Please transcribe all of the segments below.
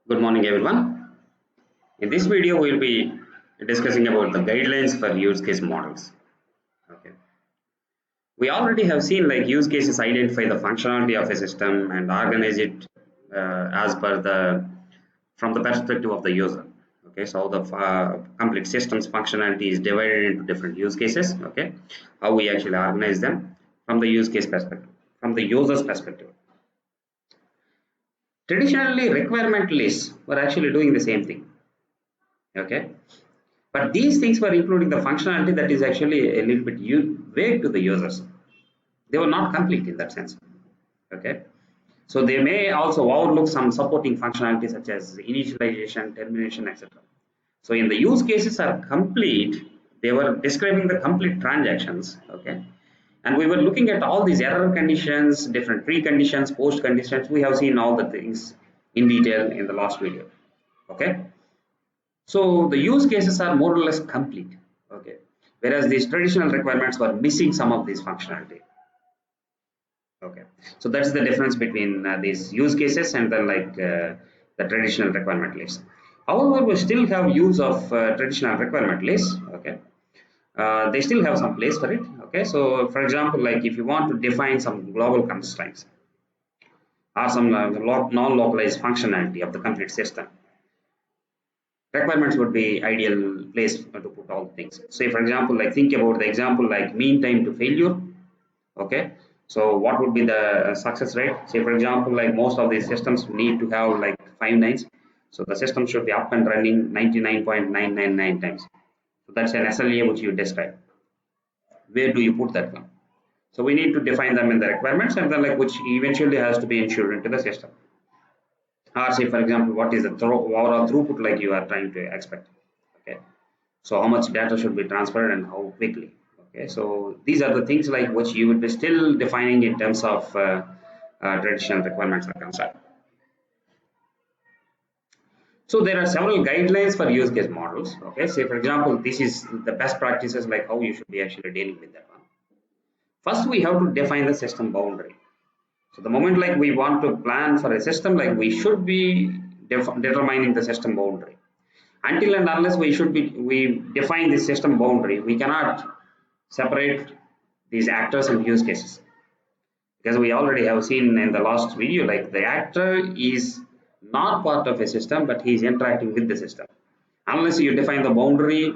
Good morning, everyone. In this video, we will be discussing about the guidelines for use case models. Okay. We already have seen like use cases identify the functionality of a system and organize it as per the from the perspective of the user. Okay, so the complete system's functionality is divided into different use cases. Okay, how we actually organize them from the use case perspective, from the user's perspective. Traditionally, requirement lists were actually doing the same thing. Okay, but these things were including the functionality that is actually a little bit vague to the users. They were not complete in that sense. Okay. So they may also overlook some supporting functionality such as initialization, termination, etc. So in the use cases are complete, they were describing the complete transactions. Okay. And we were looking at all these error conditions, different preconditions, post conditions. We have seen all the things in detail in the last video. Okay. So the use cases are more or less complete, okay. Whereas these traditional requirements were missing some of this functionality, okay. So that's the difference between these use cases and then the traditional requirement list. However, we still have use of traditional requirement lists, okay. They still have some place for it, okay. So for example, like if you want to define some global constraints or some non-localized functionality of the complete system, requirements would be ideal place to put all things. Say for example, like think about the example like mean time to failure. Okay, so what would be the success rate? Say for example, like most of these systems need to have like 5 nines, so the system should be up and running 99.999 times. So that's an SLA which you describe. Where do you put that one? So we need to define them in the requirements, and then like which eventually has to be ensured into the system. Or say for example, what is the overall throughput like you are trying to expect. Okay, so how much data should be transferred and how quickly. Okay, so these are the things like which you would be still defining in terms of traditional requirements are concerned. So there are several guidelines for use case models. Okay, say for example, this is the best practices like how you should be actually dealing with that one. First we have to define the system boundary. So the moment like we want to plan for a system, like we should be determining the system boundary. Until and unless we define the system boundary, we cannot separate these actors and use cases, because we already have seen in the last video like the actor is not part of a system but he is interacting with the system. Unless you define the boundary,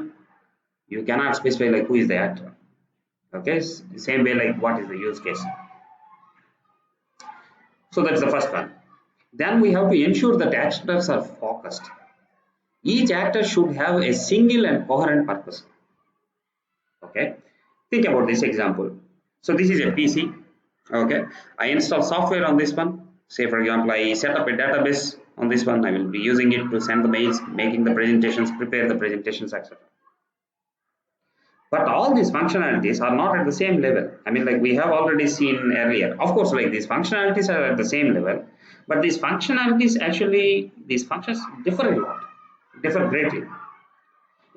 you cannot specify like who is the actor. Okay, same way like what is the use case. So that's the first one. Then we have to ensure that actors are focused. Each actor should have a single and coherent purpose. Okay, think about this example. So this is a PC. Okay, I install software on this one. Say for example, I set up a database on this one. I will be using it to send the mails, making the presentations, prepare the presentations, etc. But all these functionalities are not at the same level. I mean, like we have already seen earlier. Of course, like these functionalities are at the same level, but these functionalities actually, these functions differ a lot, differ greatly.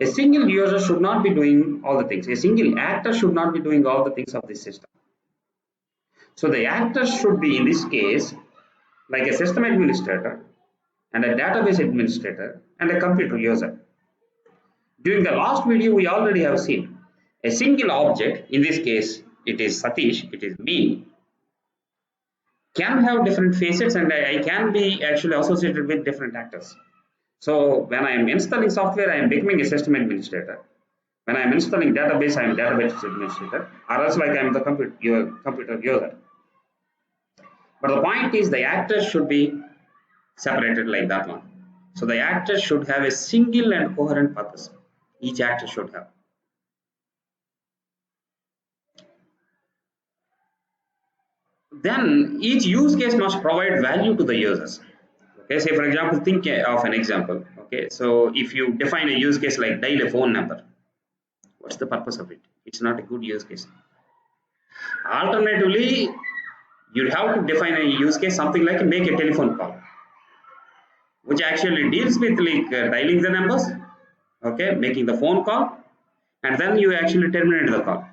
A single user should not be doing all the things. A single actor should not be doing all the things of this system. So the actor should be in this case like a system administrator and a database administrator and a computer user. During the last video, we already have seen a single object, in this case, it is Satish, it is me, can have different facets and I can be actually associated with different actors. So when I am installing software, I am becoming a system administrator. When I am installing database, I am database administrator, or else like I am the computer user. But the point is the actors should be separated like that one. So the actor should have a single and coherent purpose. Each actor should have. Then each use case must provide value to the users. Okay, say for example, think of an example. Okay, so if you define a use case like dial a phone number, what's the purpose of it? It's not a good use case. Alternatively, you have to define a use case something like make a telephone call, which actually deals with like dialing the numbers, okay, making the phone call, and then you actually terminate the call.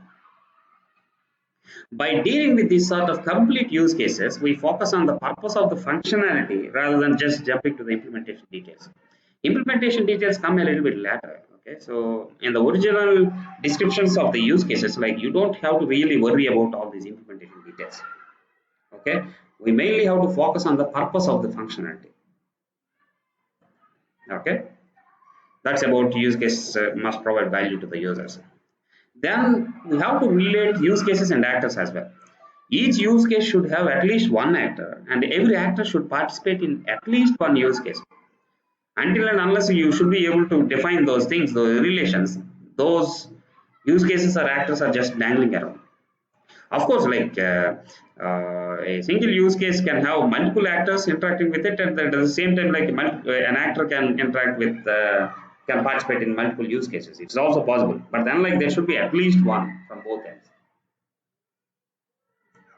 By dealing with these sort of complete use cases, we focus on the purpose of the functionality rather than just jumping to the implementation details. Implementation details come a little bit later. Okay, so in the original descriptions of the use cases, like you don't have to really worry about all these implementation details. Okay, we mainly have to focus on the purpose of the functionality. Okay, that's about use case must provide value to the users. Then we have to relate use cases and actors as well. Each use case should have at least one actor, and every actor should participate in at least one use case. Until and unless you should be able to define those things, those relations, those use cases or actors are just dangling around. Of course, like a single use case can have multiple actors interacting with it, and at the same time, like an actor can interact with, can participate in multiple use cases. It's also possible, but then like there should be at least one from both ends.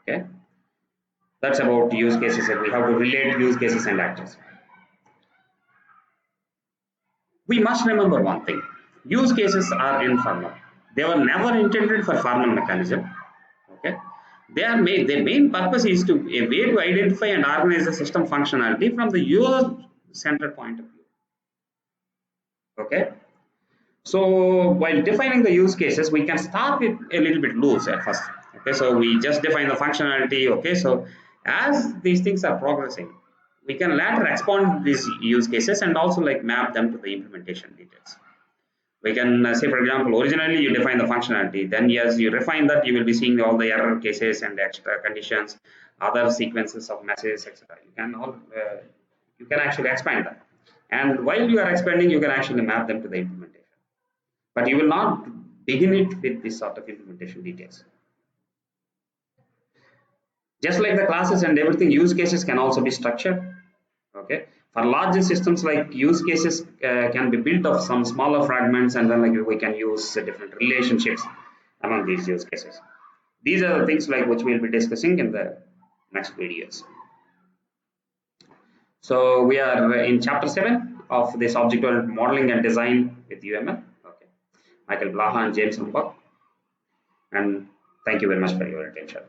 Okay, that's about use cases, and we have to relate use cases and actors. We must remember one thing: use cases are informal. They were never intended for formal mechanism. Okay, they are made. Their main purpose is to a way to identify and organize the system functionality from the user-centered point of view. Okay, so while defining the use cases, we can start with a little bit loose at first. Okay, so we just define the functionality. Okay, so as these things are progressing, we can later expand these use cases and also like map them to the implementation details. We can say, for example, originally you define the functionality, then yes, you refine that, you will be seeing all the error cases and extra conditions, other sequences of messages, etc. You can actually expand that, and while you are expanding, you can actually map them to the implementation. But you will not begin it with this sort of implementation details. Just like the classes and everything, use cases can also be structured. Okay, for larger systems, like use cases can be built of some smaller fragments, and then like we can use different relationships among these use cases. These are the things like which we'll be discussing in the next videos. So we are in chapter 7 of this object-oriented modeling and design with UML. Okay, Michael Blaha and James Humbug, and thank you very much for your attention.